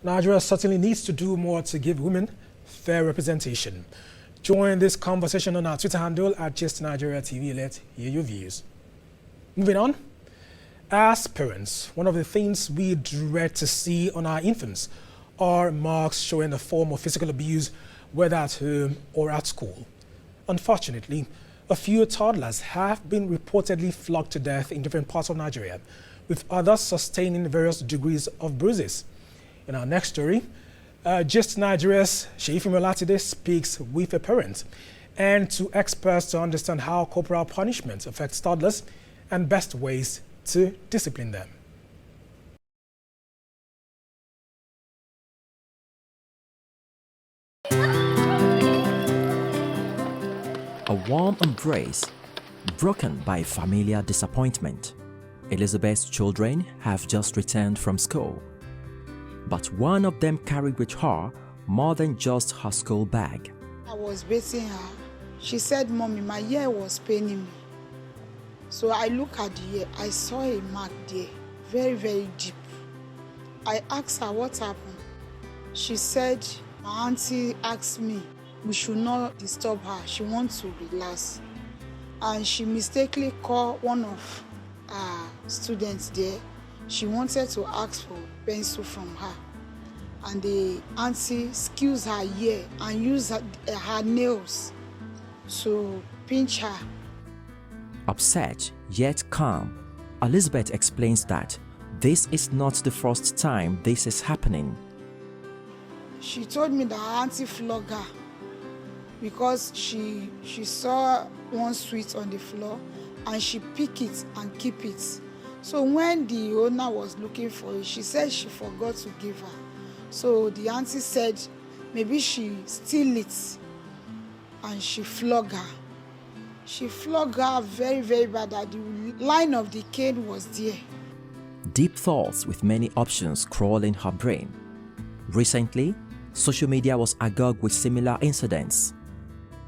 Nigeria certainly needs to do more to give women fair representation. Join this conversation on our Twitter handle at DSTV. Let's hear your views. Moving on. As parents, one of the things we dread to see on our infants are marks showing a form of physical abuse, whether at home or at school. Unfortunately, a few toddlers have been reportedly flogged to death in different parts of Nigeria, with others sustaining various degrees of bruises. In our next story, Gist Nigeria's Sheifi Molatide speaks with a parent and to experts to understand how corporal punishment affects toddlers and best ways to discipline them. A warm embrace, broken by familiar disappointment. Elizabeth's children have just returned from school. But one of them carried with her more than just her school bag. I was beating her. She said, "Mommy, my ear was paining me." So I look at the ear. I saw a mark there, very, very deep. I asked her what happened. She said, "My auntie asked me we should not disturb her. She wants to relax." And she mistakenly called one of our students there. She wanted to ask for pencil from her. And the auntie squeezed her ear and used her nails to pinch her. Upset yet calm, Elizabeth explains that this is not the first time this is happening. She told me that her auntie flogged her because she saw one sweet on the floor and she picked it and keep it. So when the owner was looking for it, she said she forgot to give her. So the auntie said maybe she steal it and she flogged her. She flogged her very, very bad. That the line of the cane was there. Deep thoughts with many options crawl in her brain. Recently, social media was agog with similar incidents.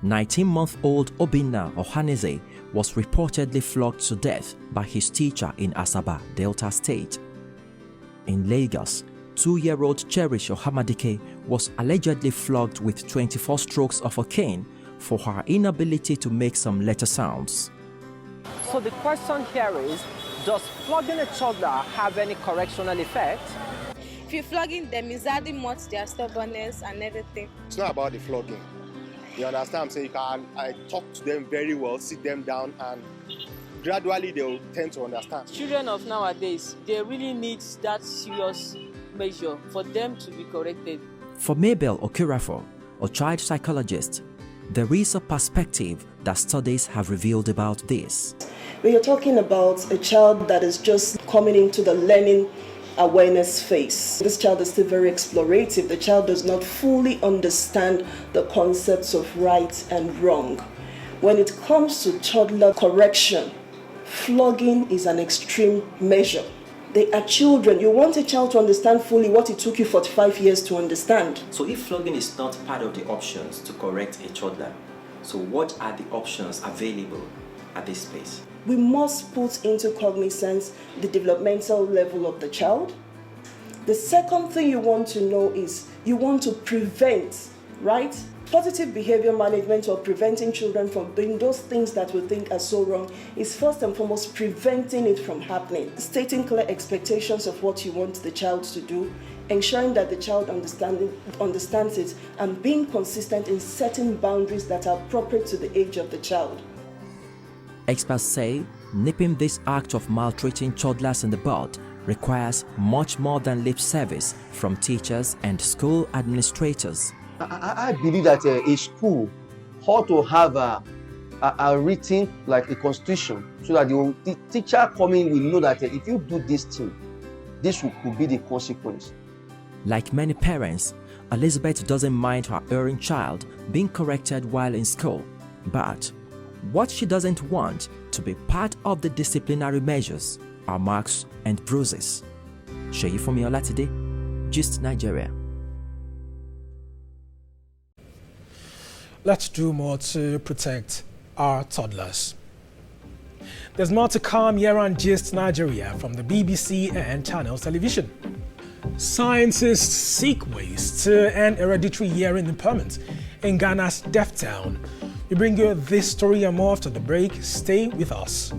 19-month-old Obinna Ohaneze was reportedly flogged to death by his teacher in Asaba, Delta State. In Lagos, 2-year-old Cherish Ohamadike was allegedly flogged with 24 strokes of a cane for her inability to make some letter sounds. So the question here is, does flogging a toddler have any correctional effect? If you're flogging them, is adding more to their stubbornness and everything. It's not about the flogging. You understand? I'm saying I talk to them very well, sit them down, and gradually they'll tend to understand. Children of nowadays, they really need that serious measure for them to be corrected. For Mabel Okirafo, a child psychologist, there is a perspective that studies have revealed about this. When you're talking about a child that is just coming into the learning awareness phase, this child is still very explorative. The child does not fully understand the concepts of right and wrong. When it comes to toddler correction, flogging is an extreme measure. They are children. You want a child to understand fully what it took you 45 years to understand. So if flogging is not part of the options to correct a toddler, so what are the options available at this space? We must put into cognizance the developmental level of the child. The second thing you want to know is you want to prevent, right? Positive behavior management, or preventing children from doing those things that we think are so wrong, is first and foremost preventing it from happening. Stating clear expectations of what you want the child to do, ensuring that the child understands it, and being consistent in setting boundaries that are appropriate to the age of the child. Experts say nipping this act of maltreating toddlers in the bud requires much more than lip service from teachers and school administrators. I believe that a school ought to have a written, like a constitution, so that the teacher coming will know that if you do this thing, this could be the consequence. Like many parents, Elizabeth doesn't mind her erring child being corrected while in school, but what she doesn't want to be part of the disciplinary measures are marks and bruises. Sheifi Molatide, Gist Nigeria. Let's do more to protect our toddlers. There's more to come here on Gist Nigeria from the BBC and Channels Television. Scientists seek ways to end hereditary hearing impairment in Ghana's deaf town. We bring you this story and more after the break. Stay with us.